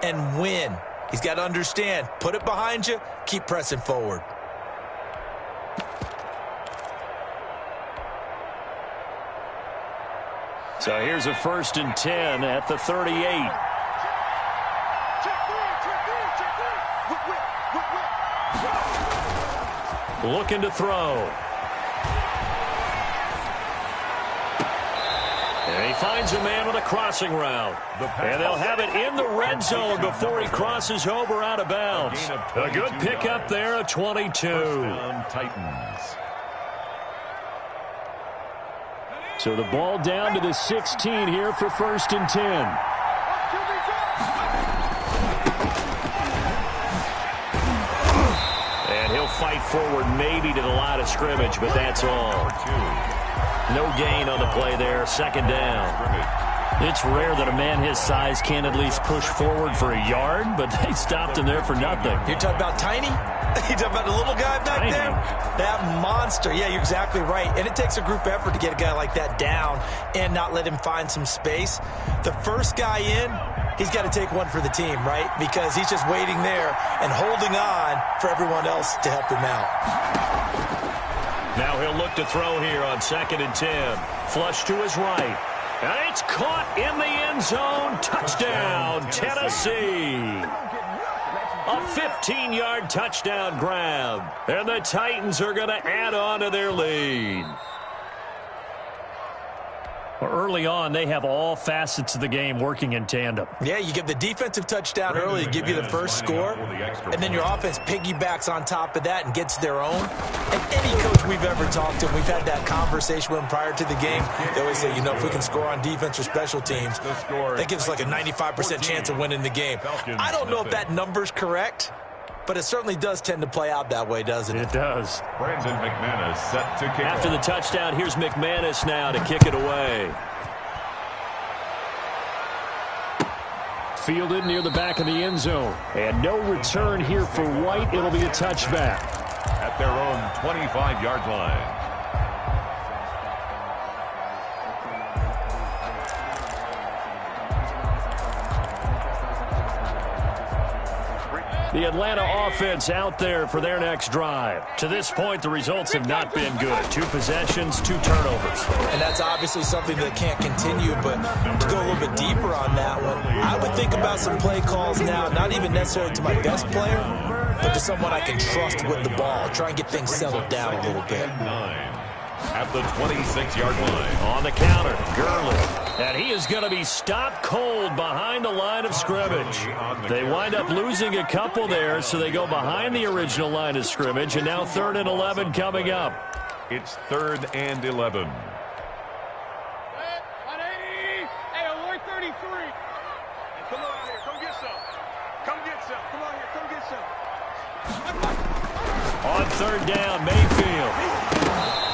and win. He's got to understand, put it behind you, keep pressing forward. So here's a 1st and 10 at the 38. Looking to throw. And he finds a man with a crossing route. And they'll have it in the red zone before he crosses over out of bounds. A good pickup there, a 22. Titans. So the ball down to the 16 here for 1st and 10. And he'll fight forward maybe to the line of scrimmage, but that's all. No gain on the play there, 2nd down. It's rare that a man his size can't at least push forward for a yard, but they stopped him there for nothing. You're talking about tiny? You're talking about the little guy back there? That monster. Yeah, you're exactly right. And it takes a group effort to get a guy like that down and not let him find some space. The first guy in, he's got to take one for the team, right? Because he's just waiting there and holding on for everyone else to help him out. Now he'll look to throw here on 2nd and 10. Flush to his right. And it's caught in the end zone. Touchdown, Tennessee. A 15-yard touchdown grab. And the Titans are going to add on to their lead. Early on, they have all facets of the game working in tandem. Yeah, you give the defensive touchdown early to give you the first score, and then your offense piggybacks on top of that and gets their own. And any coach we've ever talked to, we've had that conversation with them prior to the game, they always say, you know, if we can score on defense or special teams, that gives us like a 95% chance of winning the game. I don't know if that number's correct, but it certainly does tend to play out that way, doesn't it? It does. Brandon McManus set to kick After off. the touchdown, here's McManus now to kick it away. Fielded near the back of the end zone. And no return here for White. It'll be a touchback. At their own 25-yard line. The Atlanta offense out there for their next drive. To this point, the results have not been good. 2 possessions, 2 turnovers. And that's obviously something that can't continue, but to go a little bit deeper on that one, I would think about some play calls now, not even necessarily to my best player, but to someone I can trust with the ball. Try and get things settled down a little bit. At the 26-yard line. On the counter, Gurley. And he is going to be stopped cold behind the line of scrimmage. They wind up losing a couple there, so they go behind the original line of scrimmage, and now 3rd and 11 coming up. It's 3rd and 11. Hey, alert 33. Come on out here. Come get some. Come get some. Come on here. Come get some. On 3rd down, Mayfield.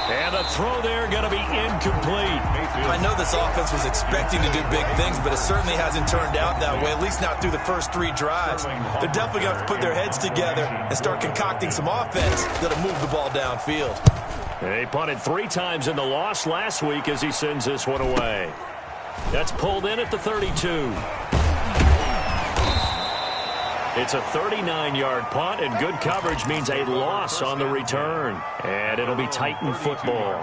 And the throw there going to be incomplete. I know this offense was expecting to do big things, but it certainly hasn't turned out that way, at least not through the first 3 drives. They're definitely going to have to put their heads together and start concocting some offense that'll move the ball downfield. They punted 3 times in the loss last week as he sends this one away. That's pulled in at the 32. It's a 39-yard punt, and good coverage means a loss on the return. And it'll be Titan football.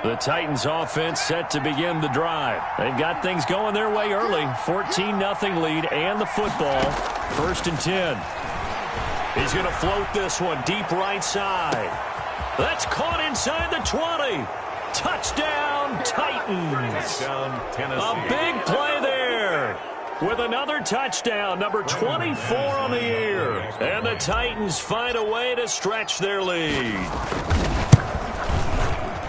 The Titans offense set to begin the drive. They've got things going their way early. 14-0 lead and the football. 1st and 10. He's going to float this one deep right side. That's caught inside the 20. Touchdown, Titans. A big play there with another touchdown, number 24 on the year. And the Titans find a way to stretch their lead.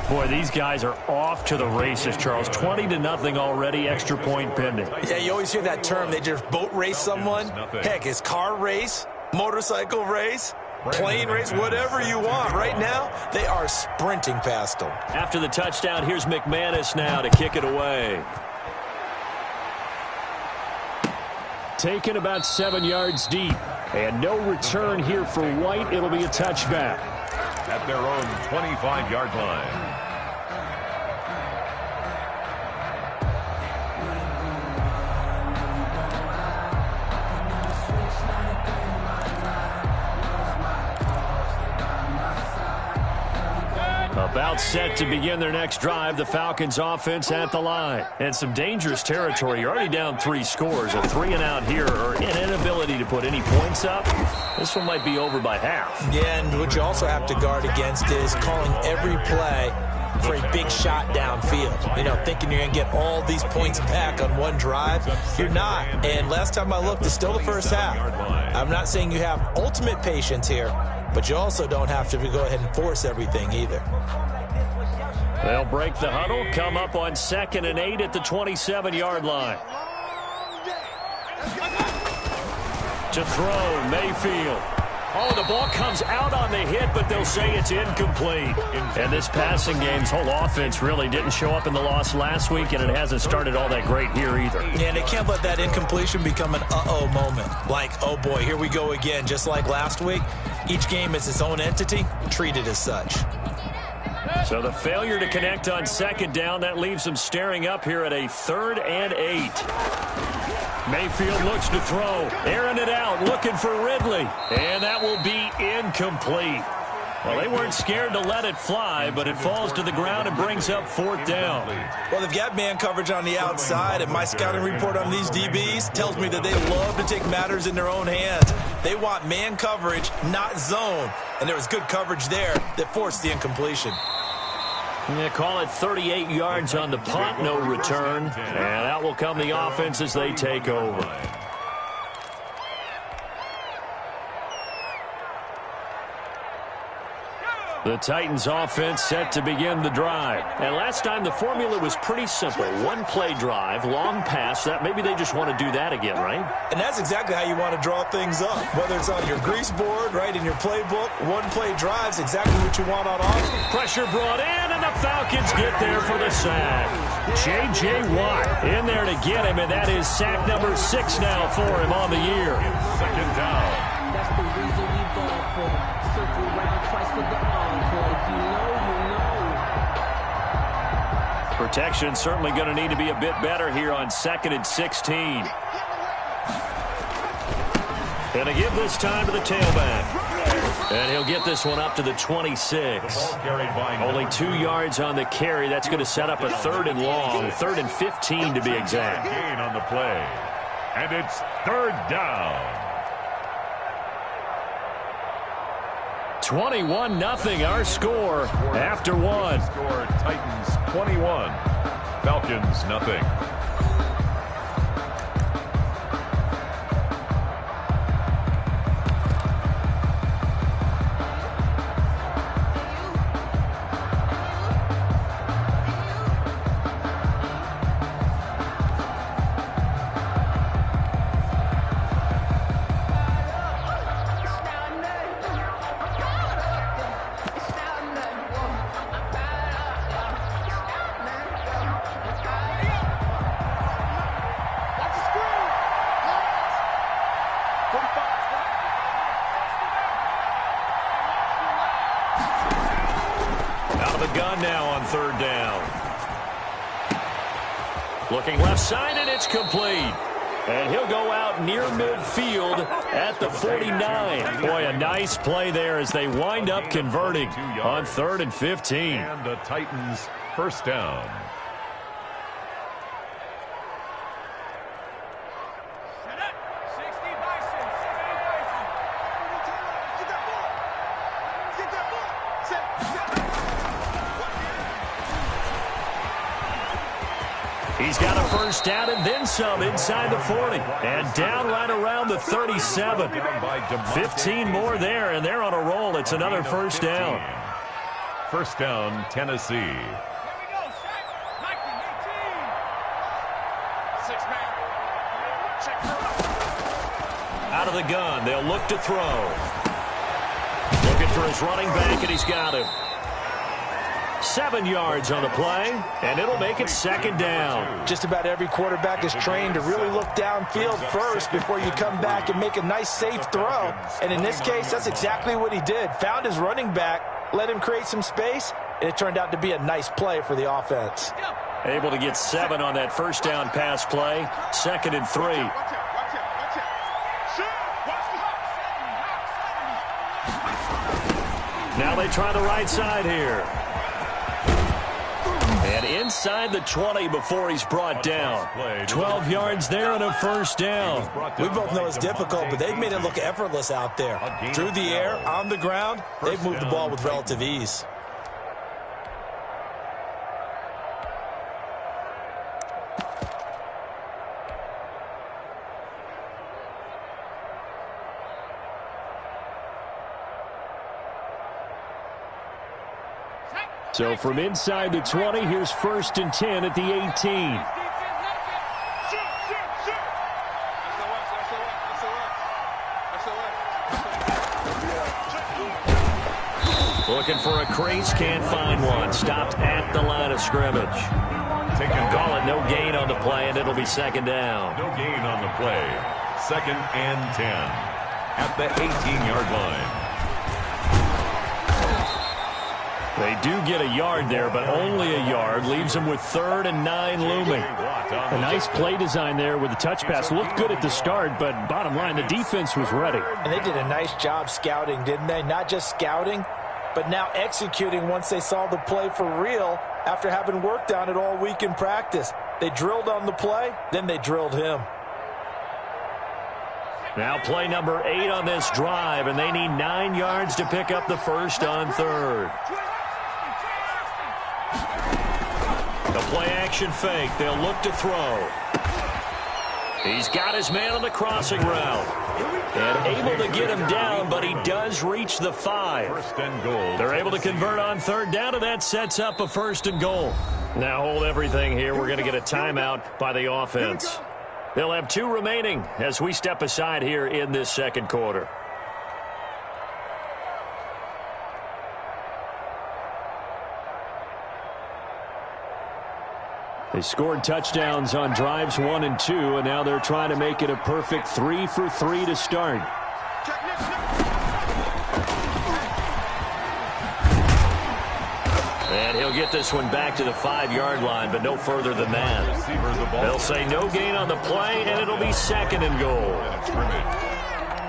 Boy, these guys are off to the races, Charles. 20-0 already, extra point pending. Yeah, you always hear that term. They just boat race someone. Heck, it's car race, motorcycle race, plane race, whatever you want. Right now, they are sprinting past them. After the touchdown, here's McManus now to kick it away. Taken about 7 yards deep. And no return here for White. It'll be a touchback. At their own 25-yard line. About set to begin their next drive, the Falcons offense at the line. And some dangerous territory. You're already down 3 scores. A 3-and-out here, or an inability to put any points up. This one might be over by half. Yeah, and what you also have to guard against is calling every play for a big shot downfield. You know, thinking you're going to get all these points back on one drive. You're not. And last time I looked, it's still the first half. I'm not saying you have ultimate patience here, but you also don't have to go ahead and force everything either. They'll break the huddle, come up on 2nd and 8 at the 27-yard line. To throw, Mayfield. Oh, the ball comes out on the hit, but they'll say it's incomplete. And this passing game's whole offense really didn't show up in the loss last week, and it hasn't started all that great here either. Yeah, and they can't let that incompletion become an uh-oh moment. Like, oh boy, here we go again, just like last week. Each game is its own entity, treated as such. So the failure to connect on 2nd down, that leaves them staring up here at a 3rd and 8. Mayfield looks to throw, airing it out, looking for Ridley, and that will be incomplete. Well, they weren't scared to let it fly, but it falls to the ground and brings up 4th down. Well, they've got man coverage on the outside, and my scouting report on these DBs tells me that they love to take matters in their own hands. They want man coverage, not zone, and there was good coverage there that forced the incompletion. They call it 38 yards on the punt, no return, and out will come the offense as they take over. The Titans offense set to begin the drive. And last time the formula was pretty simple. 1-play drive, long pass. That maybe they just want to do that again, right? And that's exactly how you want to draw things up. Whether it's on your grease board, right, in your playbook, 1-play drive's exactly what you want on offense. Pressure brought in, and the Falcons get there for the sack. J.J. Watt in there to get him, and that is sack number 6 now for him on the year. 2nd down. That's the reason we ball for. Circle around twice for the encore. If you know, you know. Protection certainly going to need to be a bit better here on 2nd and 16. And to give this time to the tailback. And he'll get this one up to the 26. Only 2 yards on the carry. That's going to set up a 3rd and long. 3rd and 15 to be exact. Gain on the play. And it's 3rd down. 21-0 our score after 1. Score Titans 21. Falcons nothing. Looking left side, and it's complete. And he'll go out near midfield at the 49. Boy, a nice play there as they wind up converting on 3rd and 15. And the Titans 1st down. He's got a 1st down and then some inside the 40. And down right around the 37. 15 more there, and they're on a roll. It's another 1st down. 1st down, Tennessee. Out of the gun, they'll look to throw. Looking for his running back, and he's got him. 7 yards on the play, and it'll make it second down. Just about every quarterback is trained to really look downfield first before you come back and make a nice, safe throw. And in this case, that's exactly what he did. Found his running back, let him create some space, and it turned out to be a nice play for the offense. Able to get 7 on that first down pass play. 2nd and 3. Now they try the right side here. And inside the 20 before he's brought down. 12 yards there and a first down. We both know it's difficult, but they've made it look effortless out there. Through the air, on the ground, they've moved the ball with relative ease. So from inside the 20, here's 1st and 10 at the 18. Looking for a crease, can't find one. Stopped at the line of scrimmage. Call it no gain on the play, and it'll be second down. No gain on the play. 2nd and 10 at the 18-yard line. They do get a yard there, but only a yard. Leaves them with 3rd and 9 looming. A nice play design there with the touch pass. Looked good at the start, but bottom line, the defense was ready. And they did a nice job scouting, didn't they? Not just scouting, but now executing once they saw the play for real after having worked on it all week in practice. They drilled on the play, then they drilled him. Now play number 8 on this drive, and they need 9 yards to pick up the first on 3rd. The play-action fake. They'll look to throw. He's got his man on the crossing route. And able to get him down, but he does reach the 5. 1st and goal. They're able to convert on 3rd down, and that sets up a 1st and goal. Now hold everything here. We're going to get a timeout by the offense. They'll have 2 remaining as we step aside here in this second quarter. They scored touchdowns on drives 1 and 2, and now they're trying to make it a perfect 3 for 3 to start. And he'll get this one back to the 5-yard line, but no further than that. They'll say no gain on the play, and it'll be 2nd and goal.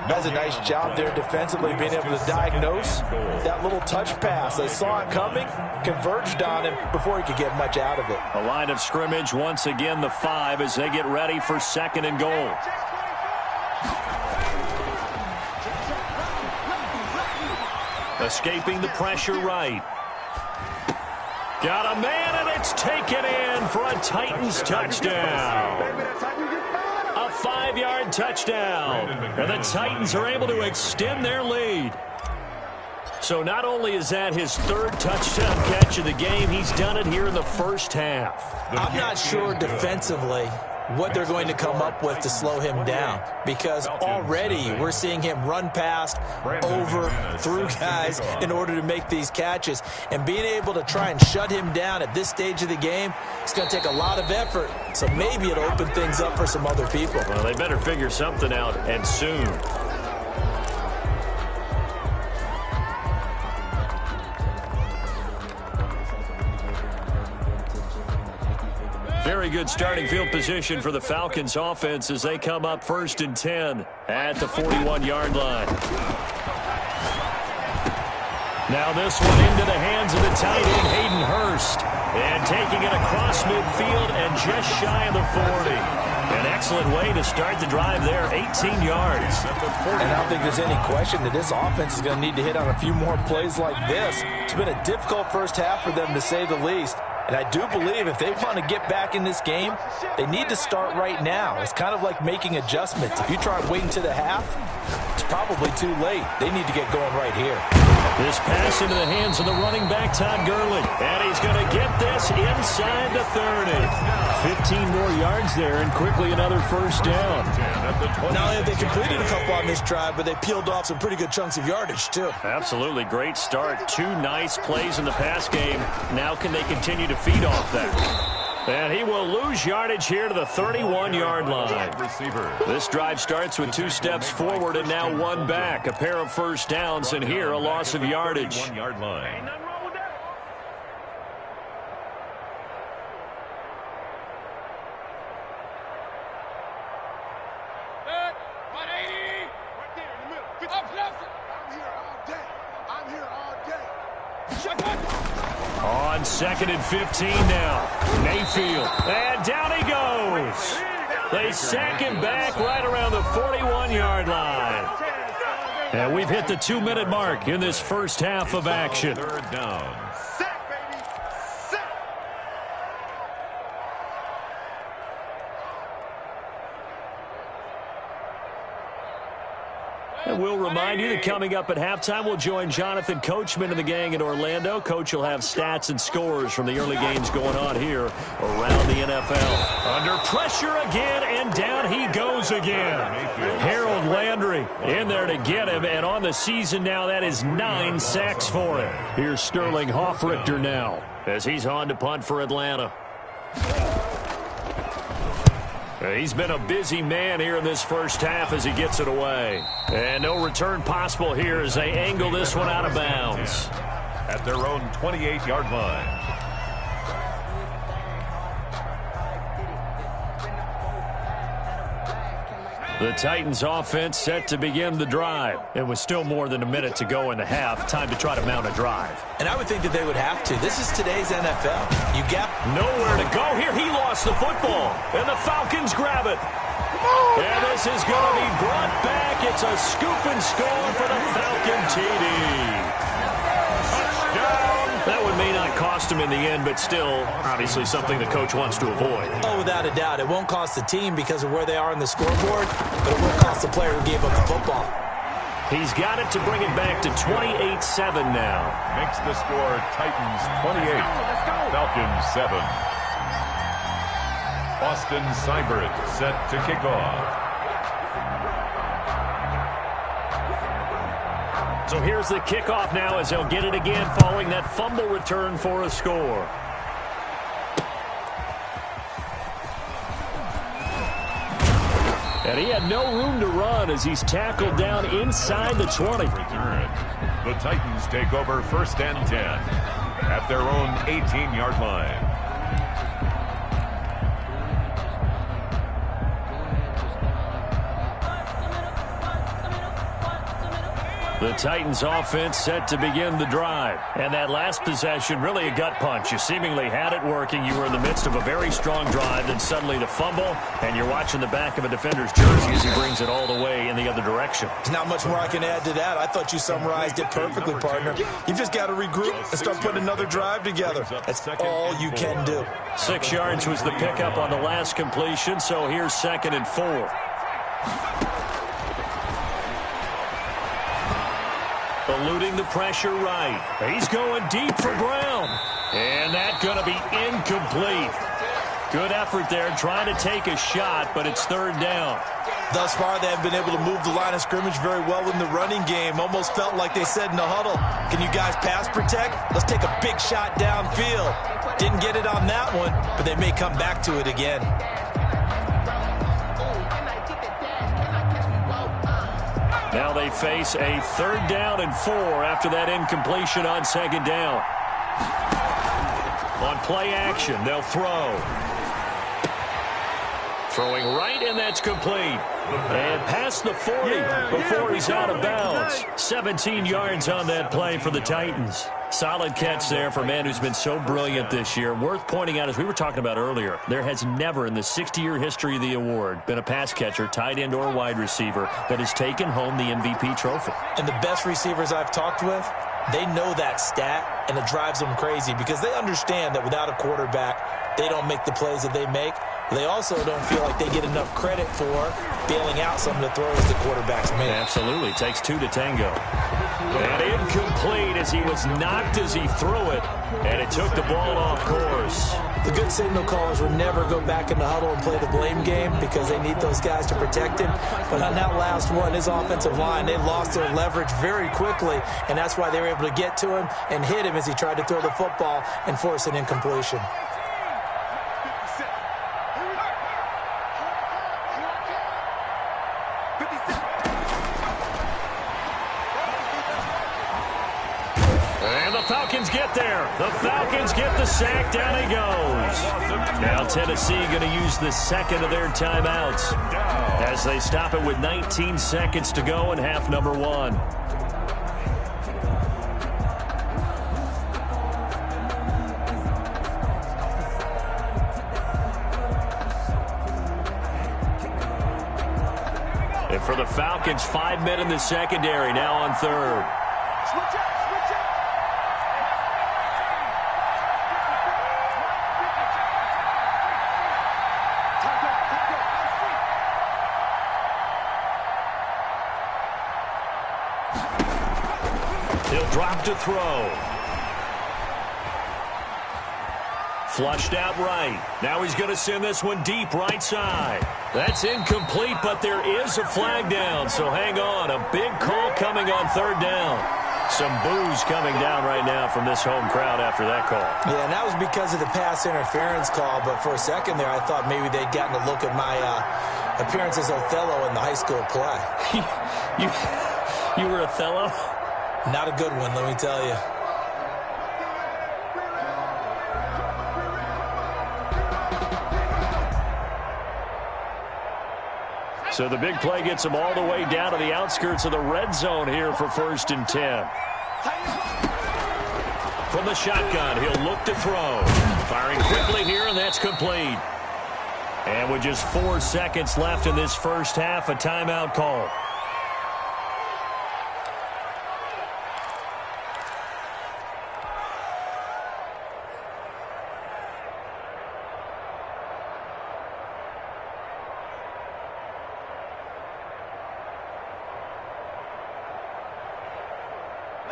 Does a nice job there defensively, being able to diagnose that little touch pass. They saw it coming, converged on him before he could get much out of it. A line of scrimmage, once again the 5 as they get ready for 2nd and goal. Escaping the pressure right. Got a man, and it's taken in for a Titans touchdown. A 5-yard touchdown. And the Titans are able to extend their lead. So not only is that his 3rd touchdown catch of the game, he's done it here in the first half. I'm not sure defensively what they're going to come up with to slow him down, because already we're seeing him run past, over, through guys in order to make these catches. And being able to try and shut him down at this stage of the game, it's going to take a lot of effort. So maybe it'll open things up for some other people. Well, they better figure something out, and soon. Very good starting field position for the Falcons offense as they come up 1st and 10 at the 41-yard line. Now this one into the hands of the tight end, Hayden Hurst. And taking it across midfield and just shy of the 40. An excellent way to start the drive there, 18 yards. And I don't think there's any question that this offense is going to need to hit on a few more plays like this. It's been a difficult first half for them, to say the least. And I do believe if they want to get back in this game, they need to start right now. It's kind of like making adjustments. If you try waiting to the half, it's probably too late. They need to get going right here. This pass into the hands of the running back, Todd Gurley. And he's going to get this inside the 30. 15 more yards there and quickly another first down. Not only have they completed a couple on this drive, but they peeled off some pretty good chunks of yardage, too. Absolutely. Great start. 2 nice plays in the pass game. Now can they continue to feed off that? And he will lose yardage here to the 31-yard line. This drive starts with 2 steps forward and now 1 back. A pair of first downs, and here a loss of yardage. 1-yard line. On 2nd and 15 now. Mayfield. And down he goes. They sack him back right around the 41-yard line. And we've hit the 2-minute mark in this first half of action. 3rd down. And we'll remind you that coming up at halftime, we'll join Jonathan Coachman and the gang in Orlando. Coach will have stats and scores from the early games going on here around the NFL. Under pressure again, and down he goes again. Harold Landry in there to get him, and on the season now, that is 9 sacks for him. Here's Sterling Hoffrichter now as he's on to punt for Atlanta. He's been a busy man here in this first half as he gets it away. And no return possible here as they angle this one out of bounds. At their own 28-yard line. The Titans offense set to begin the drive. It was still more than a minute to go in the half. Time to try to mount a drive. And I would think that they would have to. This is today's NFL. You got nowhere to go here. He lost the football. And the Falcons grab it. And this is going to be brought back. It's a scoop and score for the Falcon TD. That one may not cost him in the end, but still, obviously something the coach wants to avoid. Oh, without a doubt. It won't cost the team because of where they are on the scoreboard, but it will cost the player who gave up the football. He's got it to bring it back to 28-7 now. Makes the score Titans 28, Falcons 7. Austin Seibert set to kick off. So here's the kickoff now as they'll get it again following that fumble return for a score. And he had no room to run as he's tackled down inside the 20. The Titans take over 1st and 10 at their own 18-yard line. The Titans offense set to begin the drive. And that last possession, really a gut punch. You seemingly had it working. You were in the midst of a very strong drive, then suddenly the fumble, and you're watching the back of a defender's jersey as he brings it all the way in the other direction. There's not much more I can add to that. I thought you summarized it perfectly, partner. You've just got to regroup and start putting another drive together. That's all you can do. 6 yards was the pickup on the last completion, so here's 2nd and 4. Eluding the pressure right. He's going deep for Brown. And that's going to be incomplete. Good effort there trying to take a shot, but it's 3rd down. Thus far, they have been able to move the line of scrimmage very well in the running game. Almost felt like they said in the huddle, can you guys pass protect? Let's take a big shot downfield. Didn't get it on that one, but they may come back to it again. Now they face a 3rd down and 4 after that incompletion on 2nd down. On play action, they'll throw. Throwing right, and that's complete. And past the 40 before he's out of bounds. 17 yards on that play for the Titans. Solid catch there for a man who's been so brilliant this year. Worth pointing out, as we were talking about earlier, there has never in the 60-year history of the award been a pass catcher, tight end, or wide receiver that has taken home the MVP trophy. And the best receivers I've talked with, They know that stat, and it drives them crazy because they understand that without a quarterback, they don't make the plays that they make. They also don't feel like they get enough credit for bailing out some of the throws the quarterbacks make. Absolutely. Takes two to tango. And incomplete as he was knocked as he threw it, and it took the ball off course. The good signal callers would never go back in the huddle and play the blame game because they need those guys to protect him. But on that last one, his offensive line, they lost their leverage very quickly, and that's why they were able to get to him and hit him as he tried to throw the football and force an incompletion. Falcons get there. The Falcons get the sack. Down he goes. Now Tennessee going to use the second of their timeouts as they stop it with 19 seconds to go in half number one. And for the Falcons, 5 men in the secondary now on third. Drop to throw. Flushed out right. Now he's going to send this one deep right side. That's incomplete, but there is a flag down, so hang on. A big call coming on third down. Some boos coming down right now from this home crowd after that call. Yeah, and that was because of the pass interference call, but for a second there I thought maybe they'd gotten a look at my appearance as Othello in the high school play. You were Othello? Not a good one, let me tell you. So the big play gets him all the way down to the outskirts of the red zone here for 1st and 10. From the shotgun, he'll look to throw. Firing quickly here, and that's complete. And with just 4 seconds left in this first half, a timeout call.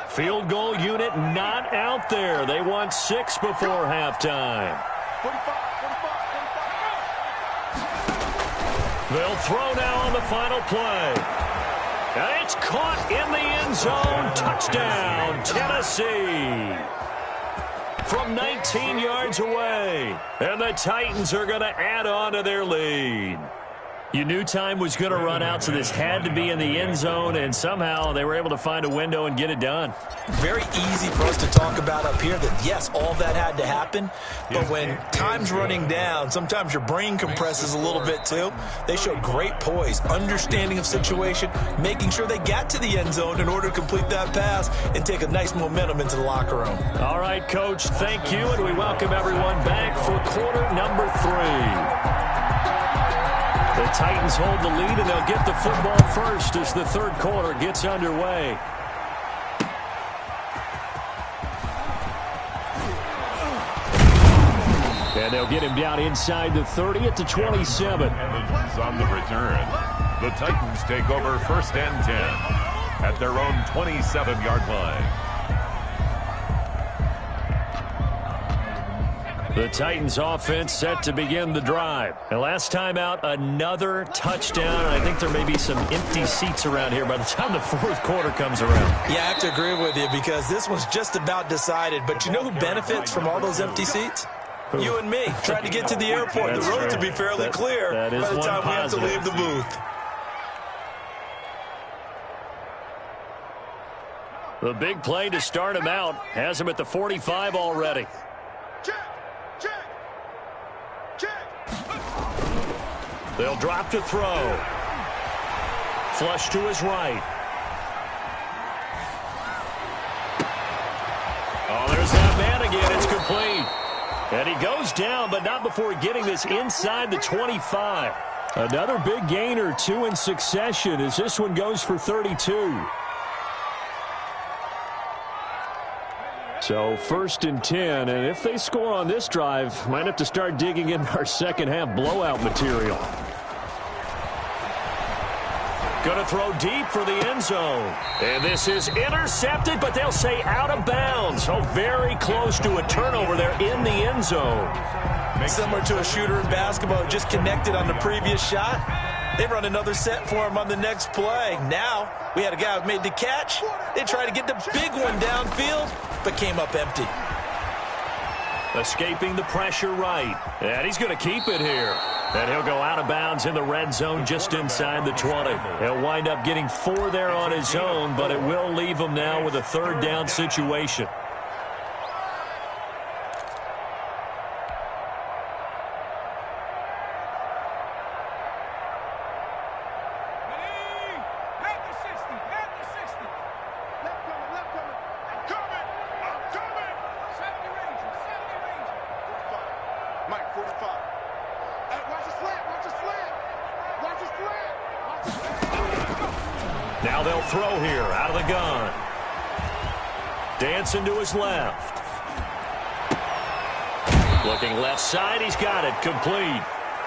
Field goal unit not out there. They want 6 before halftime. They'll throw now on the final play. And it's caught in the end zone. Touchdown, Tennessee. From 19 yards away. And the Titans are going to add on to their lead. You knew time was going to run out, so this had to be in the end zone, and somehow they were able to find a window and get it done. Very easy for us to talk about up here that, yes, all that had to happen, but when time's running down, sometimes your brain compresses a little bit too. They showed great poise, understanding of situation, making sure they got to the end zone in order to complete that pass and take a nice momentum into the locker room. All right, Coach, thank you, and we welcome everyone back for quarter number 3. The Titans hold the lead, and they'll get the football first as the third quarter gets underway. And they'll get him down inside the 30 at the 27. And on the return, the Titans take over 1st and 10 at their own 27-yard line. The Titans offense set to begin the drive. And last time out, another touchdown. And I think there may be some empty seats around here by the time the fourth quarter comes around. Yeah, I have to agree with you because this one's just about decided. But you know who benefits from all those empty seats? Who? You and me, trying to get to the airport. The road to be fairly clear by the time we have to leave the booth. The big play to start him out has him at the 45 already. They'll drop to throw. Flush to his right. Oh, there's that man again. It's complete. And he goes down, but not before getting this inside the 25. Another big gain or 2 in succession as this one goes for 32. So 1st and 10, and if they score on this drive, might have to start digging in our second half blowout material. Going to throw deep for the end zone. And this is intercepted, but they'll say out of bounds. So very close to a turnover there in the end zone. Similar to a shooter in basketball who just connected on the previous shot. They run another set for him on the next play. Now, we had a guy who made the catch. They tried to get the big one downfield, but came up empty. Escaping the pressure right. And he's going to keep it here. And he'll go out of bounds in the red zone just inside the 20. He'll wind up getting 4 there on his own, but it will leave him now with a 3rd down situation. Now they'll throw here out of the gun. Dancing to his left. Looking left side, he's got it complete.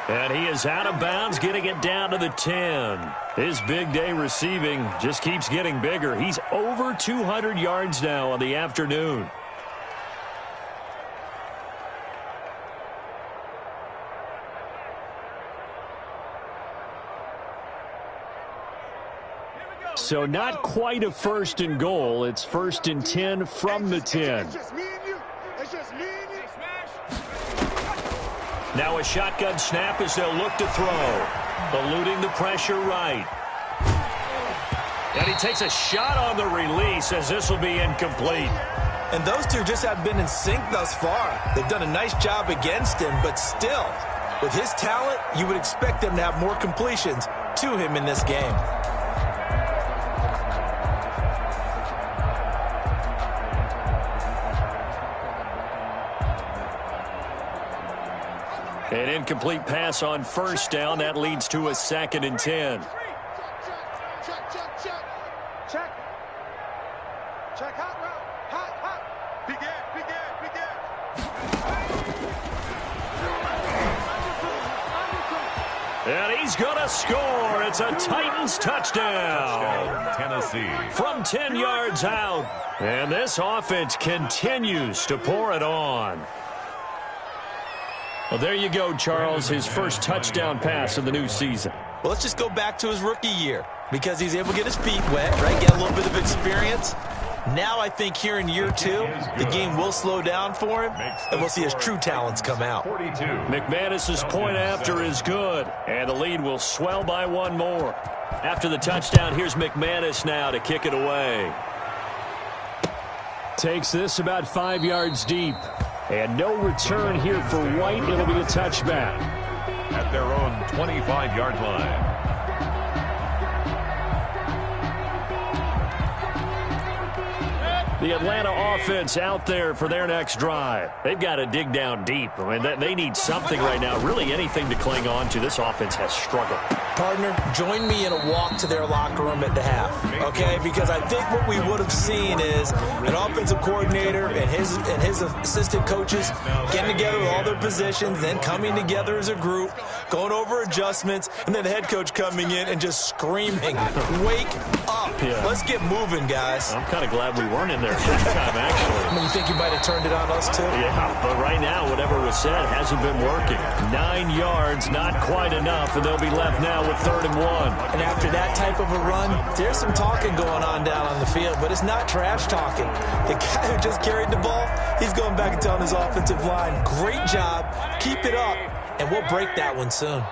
And he is out of bounds, getting it down to the 10. His big day receiving just keeps getting bigger. He's over 200 yards now on the afternoon. So not quite a 1st and goal. It's 1st and 10 from the 10. Now a shotgun snap as they'll look to throw. Eluding the pressure right. And he takes a shot on the release as this will be incomplete. And those two just have been in sync thus far. They've done a nice job against him, but still, with his talent, you would expect them to have more completions to him in this game. An incomplete pass on 1st down. That leads to a 2nd and 10. Check, hot route, hot. Begin. And he's going to score. It's a Titans touchdown. Tennessee. From 10 yards out. And this offense continues to pour it on. Well, there you go, Charles, his first touchdown pass of the new season. Well, let's just go back to his rookie year because he's able to get his feet wet, right, get a little bit of experience. Now I think here in year 2, the game will slow down for him, and we'll see his true talents come out. McManus's point after is good, and the lead will swell by 1 more. After the touchdown, here's McManus now to kick it away. Takes this about 5 yards deep. And no return here for White. It'll be a touchback. At their own 25-yard line. The Atlanta offense out there for their next drive. They've got to dig down deep. I mean, they need something right now, really anything to cling on to. This offense has struggled. Partner, join me in a walk to their locker room at the half, okay? Because I think what we would have seen is an offensive coordinator and his assistant coaches getting together with all their positions, then coming together as a group, going over adjustments, and then the head coach coming in and just screaming, wake up. Yeah. Let's get moving, guys. I'm kind of glad we weren't in there that time, actually. I mean, you think you might have turned it on us, too? Yeah, but right now, whatever was said hasn't been working. 9 yards, not quite enough, and they'll be left now with 3rd and 1. And after that type of a run, there's some talking going on down on the field, but it's not trash talking. The guy who just carried the ball, he's going back and telling his offensive line, great job, keep it up, and we'll break that one soon.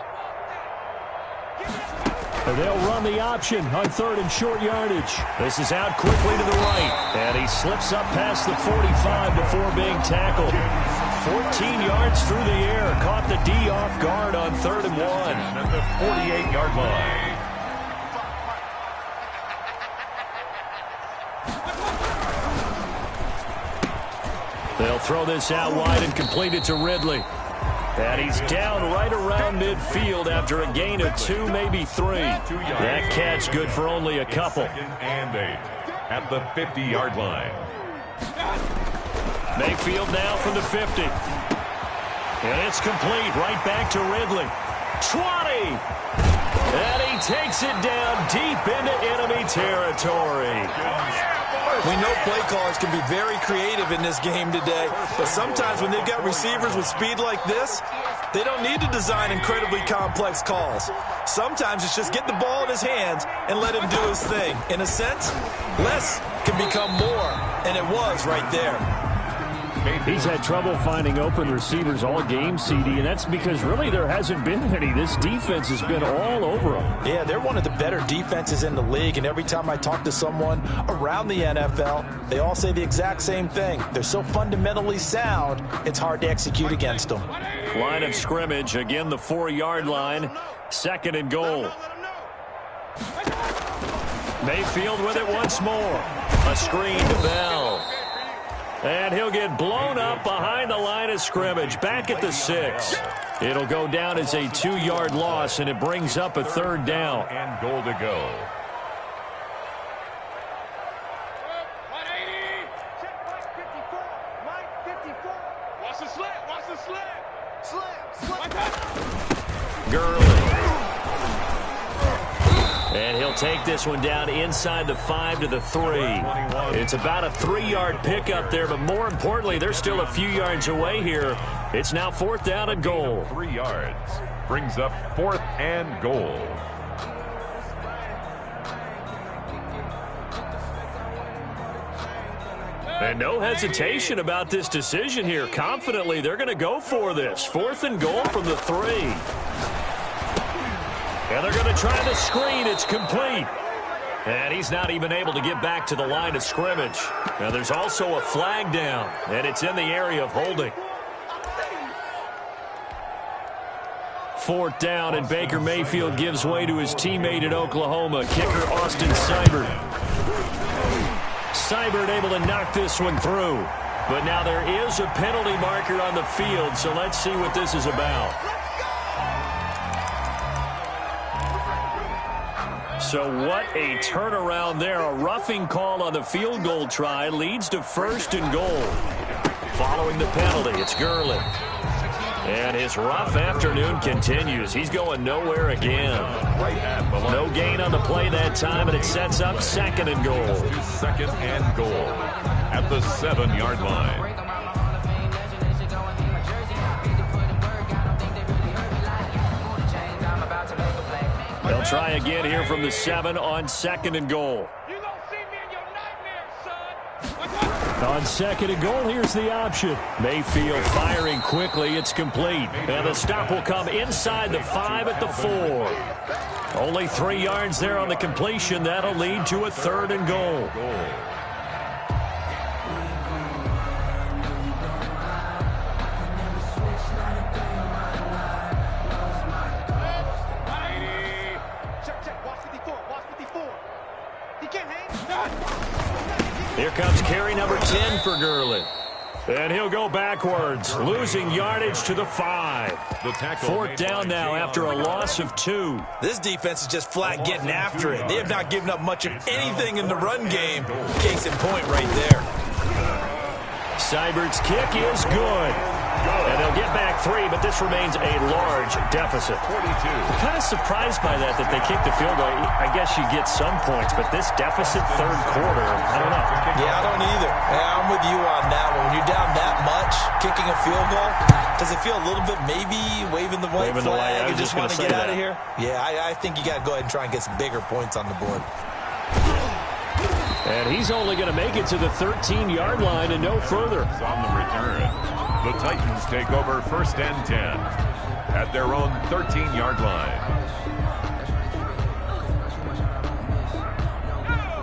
They'll run the option on 3rd and short yardage. This is out quickly to the right, and he slips up past the 45 before being tackled. 14 yards through the air, caught the D off guard on 3rd and 1. At the 48-yard line. They'll throw this out wide and complete it to Ridley. And he's down right around midfield after a gain of 2, maybe 3. That catch good for only a couple. 2nd and 8 at the 50-yard line. Mayfield now from the 50. And it's complete right back to Ridley. 20. And he takes it down deep into enemy territory. We know play callers can be very creative in this game today, but sometimes when they've got receivers with speed like this, they don't need to design incredibly complex calls. Sometimes it's just get the ball in his hands and let him do his thing. In a sense, less can become more, and it was right there. He's had trouble finding open receivers all game, CD, and that's because really there hasn't been any. This defense has been all over them. Yeah, they're one of the better defenses in the league, and every time I talk to someone around the NFL, they all say the exact same thing. They're so fundamentally sound, it's hard to execute against them. Line of scrimmage, again the 4-yard line, 2nd and goal. Mayfield with it once more. A screen to Bell. And he'll get blown up behind the line of scrimmage, back at the 6. It'll go down as a 2-yard loss, and it brings up a 3rd down. And goal to go. 180. Check Mike 54. Mike 54. Watch the slant. Watch the slant. Slant. Gurley. And he'll take this one down inside the 5 to the 3. It's about a 3-yard pickup there, but more importantly, they're still a few yards away here. It's now 4th down and goal. 3 yards. Brings up 4th and goal. And no hesitation about this decision here. Confidently, they're going to go for this. 4th and goal from the 3. And they're going to try the screen. It's complete. And he's not even able to get back to the line of scrimmage. Now there's also a flag down, and it's in the area of holding. 4th down, and Baker Mayfield gives way to his teammate at Oklahoma, kicker Austin Seibert. Seibert able to knock this one through. But now there is a penalty marker on the field, so let's see what this is about. So what a turnaround there. A roughing call on the field goal try leads to 1st and goal. Following the penalty, it's Gurley. And his rough afternoon continues. He's going nowhere again. No gain on the play that time, and it sets up 2nd and goal. 2nd and goal at the 7-yard line. They'll try again here from the 7 on 2nd and goal. You gonna see me in your nightmares, son. On 2nd and goal, here's the option. Mayfield firing quickly. It's complete. And the stop will come inside the 5 at the 4. Only 3 yards there on the completion. That'll lead to a 3rd and goal. Here comes carry number 10 for Gurley. And he'll go backwards, losing yardage to the 5. 4th down now after a loss of 2. This defense is just flat getting after it. They have not given up much of anything in the run game. Case in point right there. Seibert's kick is good. And they'll get back 3, but this remains a large deficit. 42. I'm kind of surprised by that they kicked the field goal. I guess you get some points, but this deficit 3rd quarter, I don't know. Yeah, I don't either. Yeah, I'm with you on that one. When you're down that much, kicking a field goal, does it feel a little bit maybe waving the white flag and just want to get out of here? Yeah, I think you got to go ahead and try and get some bigger points on the board. And he's only going to make it to the 13-yard line and no further. On the return, the Titans take over 1st and 10 at their own 13-yard line.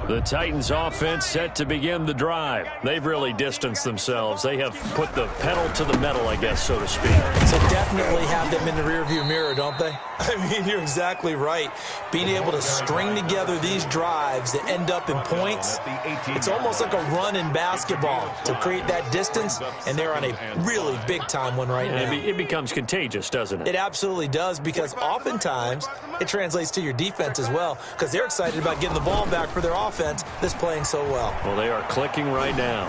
The Titans offense set to begin the drive. They've really distanced themselves. They have put the pedal to the metal, I guess, so to speak. So definitely have them in the rearview mirror, don't they? I mean, you're exactly right. Being able to string together these drives that end up in points, it's almost like a run in basketball to create that distance, and they're on a really big-time one right now. It becomes contagious, doesn't it? It absolutely does, because oftentimes it translates to your defense as well, because they're excited about getting the ball back for their offense that's playing so well. Well, they are clicking right now.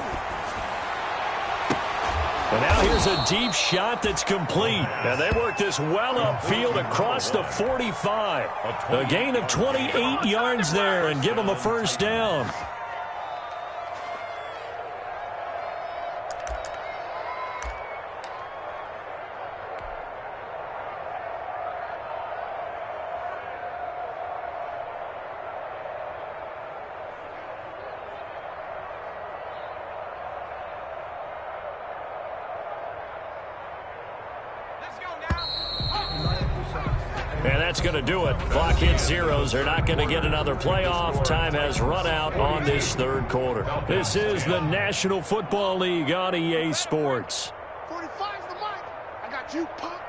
And now here's a deep shot that's complete. And they work this well upfield across the 45. A gain of 28 yards there and give them a first down. And that's going to do it. Clock hits zeros. They're not going to get another playoff. Time has run out on this third quarter. This is the National Football League on EA Sports. 45's the mic. I got you, punk.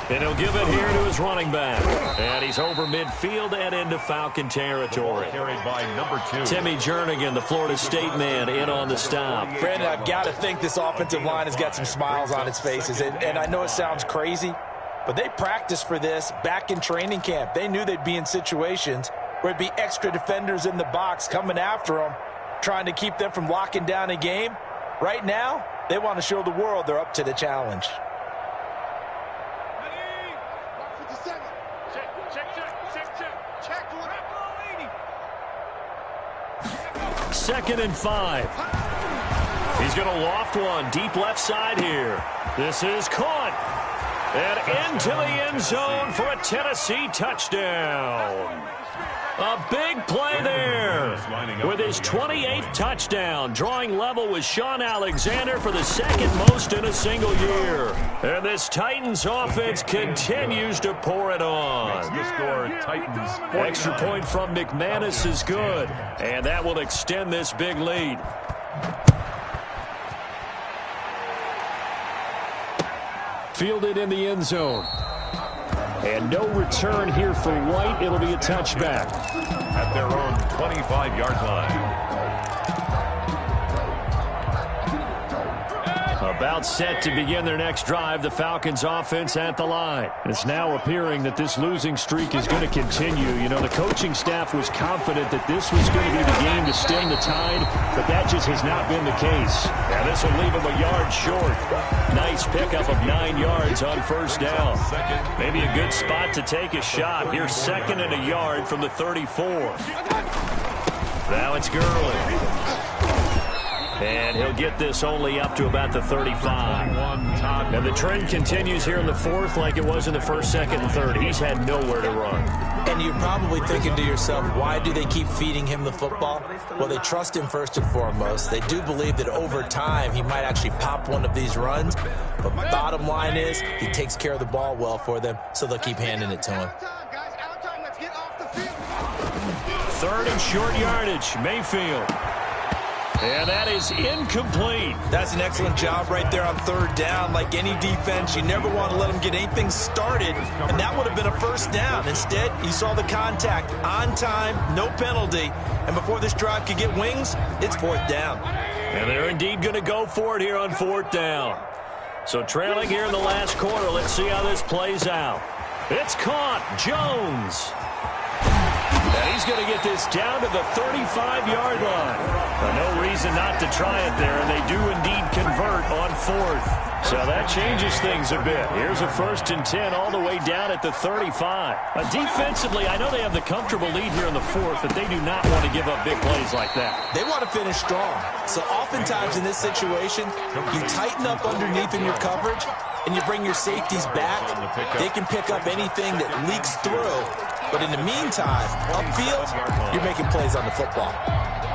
And he'll give it here to his running back. And he's over midfield and into Falcon territory. Carried by number 2. Timmy Jernigan, the Florida State man, in on the stop. Brandon, I've got to think this offensive line has got some smiles on its faces. And I know it sounds crazy, but they practiced for this back in training camp. They knew they'd be in situations where it'd be extra defenders in the box coming after them, trying to keep them from locking down a game. Right now, they want to show the world they're up to the challenge. Second and 5. He's going to loft one deep left side here. This is caught. And into the end zone for a Tennessee touchdown. A big play there with his 28th touchdown, drawing level with Sean Alexander for the second most in a single year. And this Titans offense continues to pour it on. The score, Titans. Extra point from McManus is good, and that will extend this big lead. Fielded in the end zone. And no return here for White. It'll be a touchback. At their own 25-yard line. About set to begin their next drive. The Falcons offense at the line. It's now appearing that this losing streak is going to continue. You know, the coaching staff was confident that this was going to be the game to stem the tide, but that just has not been the case. And this will leave them a yard short. Nice pickup of 9 yards on first down. Maybe a good spot to take a shot. Here's second and a yard from the 34. Now it's Gurley. And he'll get this only up to about the 35. And the trend continues here in the fourth like it was in the first, second, and third. He's had nowhere to run. And you're probably thinking to yourself, why do they keep feeding him the football? Well, they trust him first and foremost. They do believe that over time he might actually pop one of these runs. But bottom line is he takes care of the ball well for them, so they'll keep handing it to him. Third and short yardage, Mayfield. And that is incomplete. That's an excellent job right there on third down. Like any defense, you never want to let them get anything started, and that would have been a first down. Instead, he saw the contact on time, no penalty, and before this drive could get wings, it's fourth down. And they're indeed going to go for it here on fourth down. So trailing here in the last quarter, let's see how this plays out. It's caught. Jones. And he's going to get this down to the 35-yard line. No reason not to try it there, and they do indeed convert on fourth. So that changes things a bit. Here's a 1st and 10 all the way down at the 35. Defensively, I know they have the comfortable lead here in the fourth, but they do not want to give up big plays like that. They want to finish strong. So oftentimes in this situation, you tighten up underneath in your coverage, and you bring your safeties back. They can pick up anything that leaks through. But in the meantime, upfield, you're making plays on the football.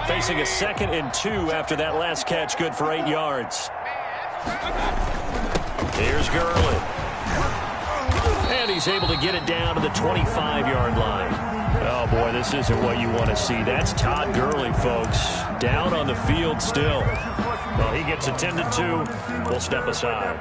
Facing a 2nd and 2 after that last catch, good for 8 yards. Here's Gurley. And he's able to get it down to the 25-yard line. Oh, boy, this isn't what you want to see. That's Todd Gurley, folks. Down on the field still. Well, he gets attended to. We'll step aside.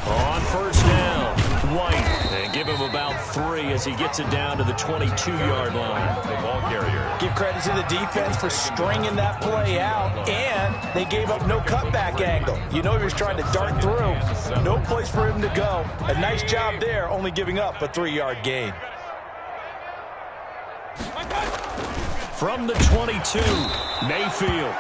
On first down, White. And give him about 3 as he gets it down to the 22-yard line. The ball carrier. Give credit to the defense for stringing that play out, and they gave up no cutback angle. You know he was trying to dart through. No place for him to go. A nice job there, only giving up a 3-yard gain. From the 22, Mayfield.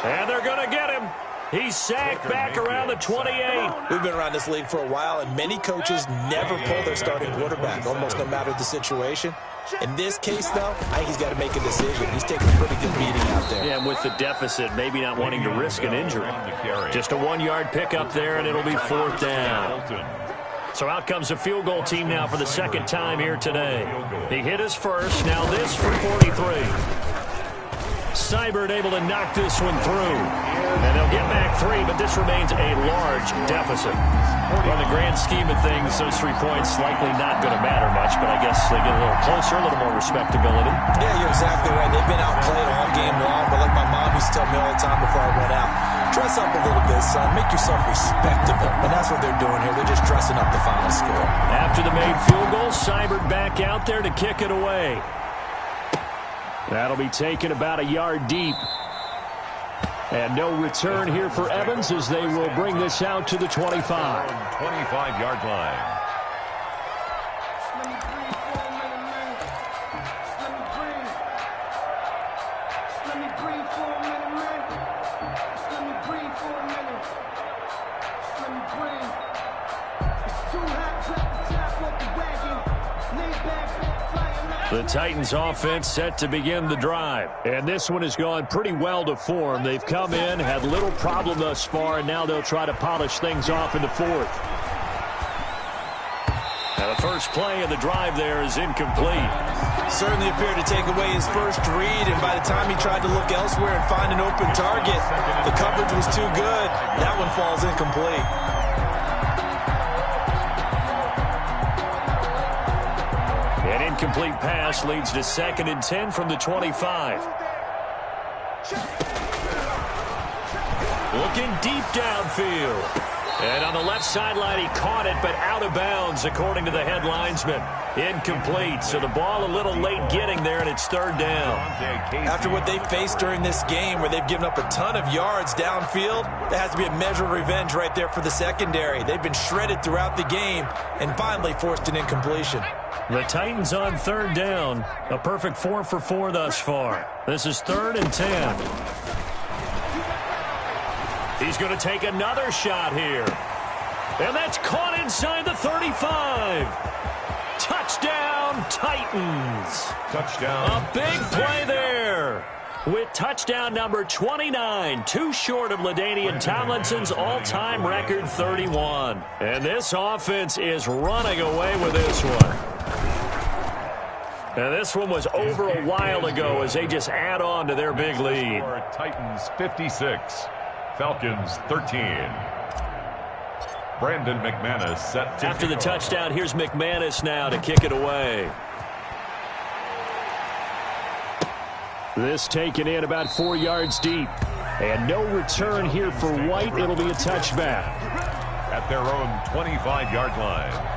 And they're going to get him. He's sacked back around the 28. We've been around this league for a while, and many coaches never pull their starting quarterback, almost no matter the situation. In this case, though, I think he's got to make a decision. He's taking a pretty good beating out there. Yeah, and with the deficit, maybe not wanting to risk an injury. Just a 1-yard pickup there, and it'll be 4th down. So out comes the field goal team now for the second time here today. He hit his first, now this for 43. Seibert able to knock this one through. And they'll get back 3, but this remains a large deficit. Well, in the grand scheme of things, those 3 points likely not going to matter much, but I guess they get a little closer, a little more respectability. Yeah, you're exactly right. They've been outplayed all game long, but like my mom used to tell me all the time before I went out, dress up a little bit, son. Make yourself respectable. And that's what they're doing here. They're just dressing up the final score. After the made field goal, Seibert back out there to kick it away. That'll be taken about a yard deep. And no return here for Evans as they will bring this out to the 25. 25-yard line. The Titans offense set to begin the drive. And this one has gone pretty well to form. They've come in, had little problem thus far, and now they'll try to polish things off in the 4th. Now the first play of the drive there is incomplete. Certainly appeared to take away his first read, and by the time he tried to look elsewhere and find an open target, the coverage was too good. That one falls incomplete. An incomplete pass leads to 2nd and 10 from the 25. Looking deep downfield. And on the left sideline, he caught it, but out of bounds, according to the head linesman. Incomplete, so the ball a little late getting there, and it's 3rd down. After what they faced during this game, where they've given up a ton of yards downfield, there has to be a measure of revenge right there for the secondary. They've been shredded throughout the game and finally forced an incompletion. The Titans on 3rd down. A perfect 4 for 4 thus far. This is 3rd and 10. He's going to take another shot here. And that's caught inside the 35. Touchdown, Titans. Touchdown. A big play there. With touchdown number 29, too short of LaDainian Tomlinson's all-time record 31. And this offense is running away with this one. And this one was over a while ago as they just add on to their big lead. Titans 56, Falcons 13. Brandon McManus set to after the touchdown. Here's McManus now to kick it away. This taken in about 4 yards deep. And no return here for White. It'll be a touchback. At their own 25-yard line.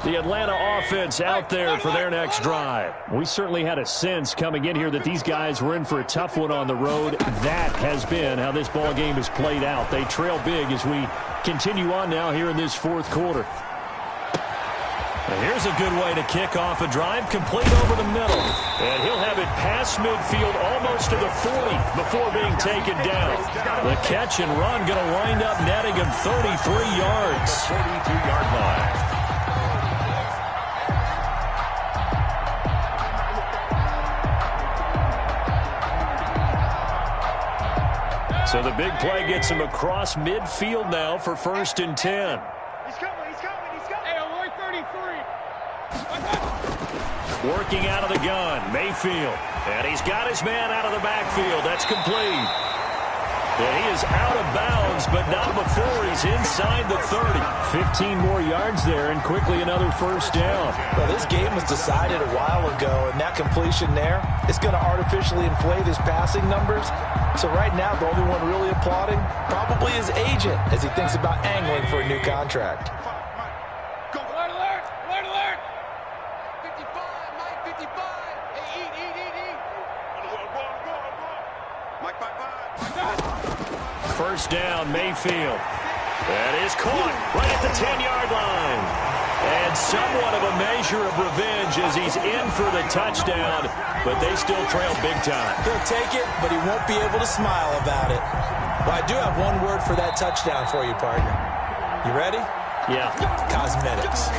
The Atlanta offense out there for their next drive. We certainly had a sense coming in here that these guys were in for a tough one on the road. That has been how this ball game has played out. They trail big as we continue on now here in this 4th quarter. And here's a good way to kick off a drive, complete over the middle. And he'll have it past midfield almost to the 40 before being taken down. The catch and run going to wind up netting him 33 yards. 42-yard line. So the big play gets him across midfield now for 1st and 10. He's coming. Hey, alert 33. Working out of the gun, Mayfield. And he's got his man out of the backfield. That's complete. And he is out of bounds, but not before he's inside the 30. 15 more yards there, and quickly another first down. Well, this game was decided a while ago, and that completion there is going to artificially inflate his passing numbers. So right now, the only one really applauding probably his agent as he thinks about angling for a new contract. Go, alert, alert, alert, alert. 55, Mike, 55. Hey, eat. Mike, 5. First down, Mayfield. That is caught right at the 10-yard line. And somewhat of a measure of revenge as he's in for the touchdown, but they still trail big time. He'll take it, but he won't be able to smile about it. Well, I do have one word for that touchdown for you, partner. You ready? Yeah. Cosmetics.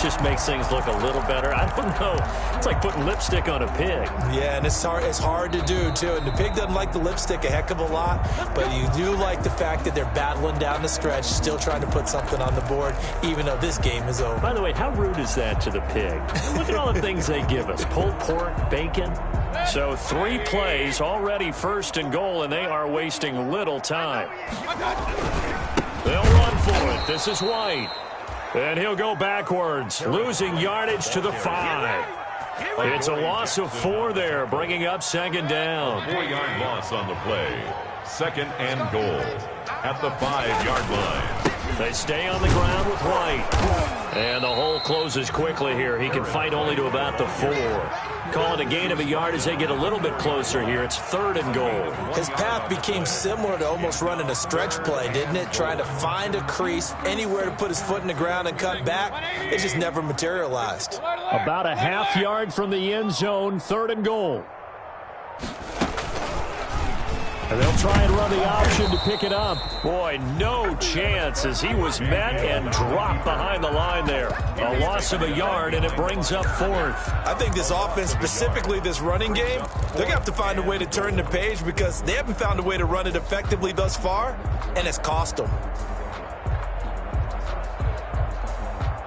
Just makes things look a little better. I don't know. It's like putting lipstick on a pig. Yeah, and it's hard to do, too. And the pig doesn't like the lipstick a heck of a lot, but you do like the fact that they're battling down the stretch, still trying to put something on the board, even though this game is over. By the way, how rude is that to the pig? Look at all the things they give us. Pulled pork, bacon. So 3 plays, already first and goal, and they are wasting little time. They'll run for it. This is White. And he'll go backwards, losing yardage to the 5. It's a loss of 4 there, bringing up second down. 4-yard loss on the play. Second and goal at the 5-yard line. They stay on the ground with White. And the hole closes quickly here. He can fight only to about the 4. Call it a gain of a yard as they get a little bit closer here. It's third and goal. His path became similar to almost running a stretch play, didn't it? Trying to find a crease, anywhere to put his foot in the ground and cut back. It just never materialized. About a half yard from the end zone, third and goal. And they'll try and run the option to pick it up. Boy, no chance as he was met and dropped behind the line there. A loss of a yard, and it brings up fourth. I think this offense, specifically this running game, they're going to have to find a way to turn the page because they haven't found a way to run it effectively thus far, and it's cost them.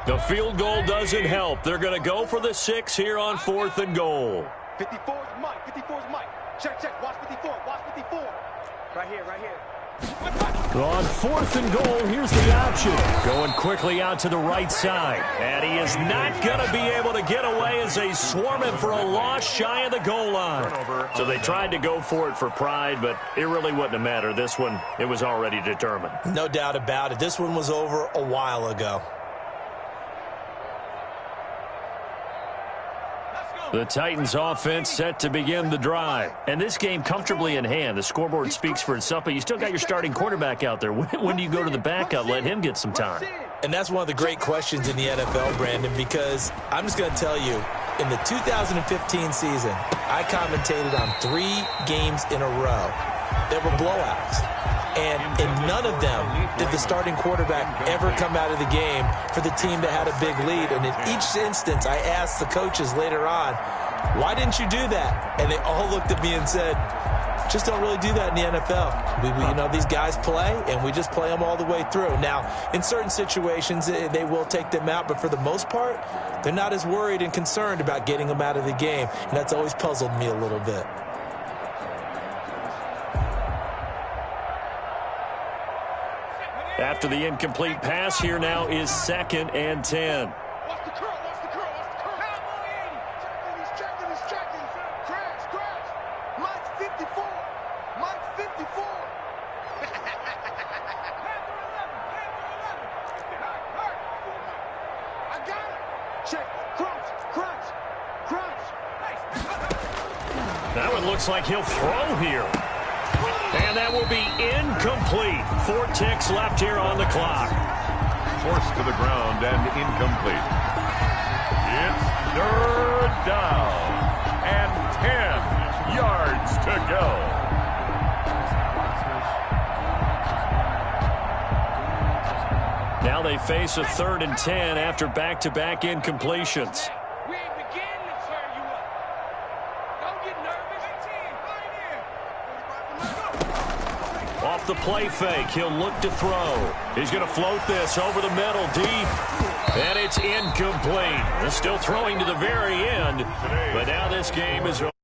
The field goal doesn't help. They're going to go for the 6 here on fourth and goal. 54's Mike. 54's Mike. Check. Watch 54. Watch 54. Right here. On fourth and goal, here's the option. Going quickly out to the right side. And he is not going to be able to get away as they swarm him for a loss shy of the goal line. So they tried to go for it for pride, but it really wouldn't have mattered. This one, it was already determined. No doubt about it. This one was over a while ago. The Titans offense set to begin the drive. And this game comfortably in hand. The scoreboard speaks for itself, but you still got your starting quarterback out there. When do you go to the backup? Let him get some time. And that's one of the great questions in the NFL, Brandon, because I'm just going to tell you, in the 2015 season, I commentated on 3 games in a row. There were blowouts. And in none of them did the starting quarterback ever come out of the game for the team that had a big lead. And in each instance, I asked the coaches later on, why didn't you do that? And they all looked at me and said, just don't really do that in the NFL. These guys play, and we just play them all the way through. Now, in certain situations, they will take them out, but for the most part, they're not as worried and concerned about getting them out of the game. And that's always puzzled me a little bit. After the incomplete pass, here now is second and 10. Watch the curl. He's checking. Crash. Mike's 54. I got it. Check. Crunch. That one looks like he'll throw here. And that will be incomplete. 4 ticks left here on the clock. Forced to the ground and incomplete. It's third down and 10 yards to go. Now they face a 3rd and 10 after back-to-back incompletions. We ain't beginning to turn you up. Don't get nervous. Off the play fake, he'll look to throw. He's going to float this over the middle deep. And it's incomplete. They're still throwing to the very end. But now this game is over.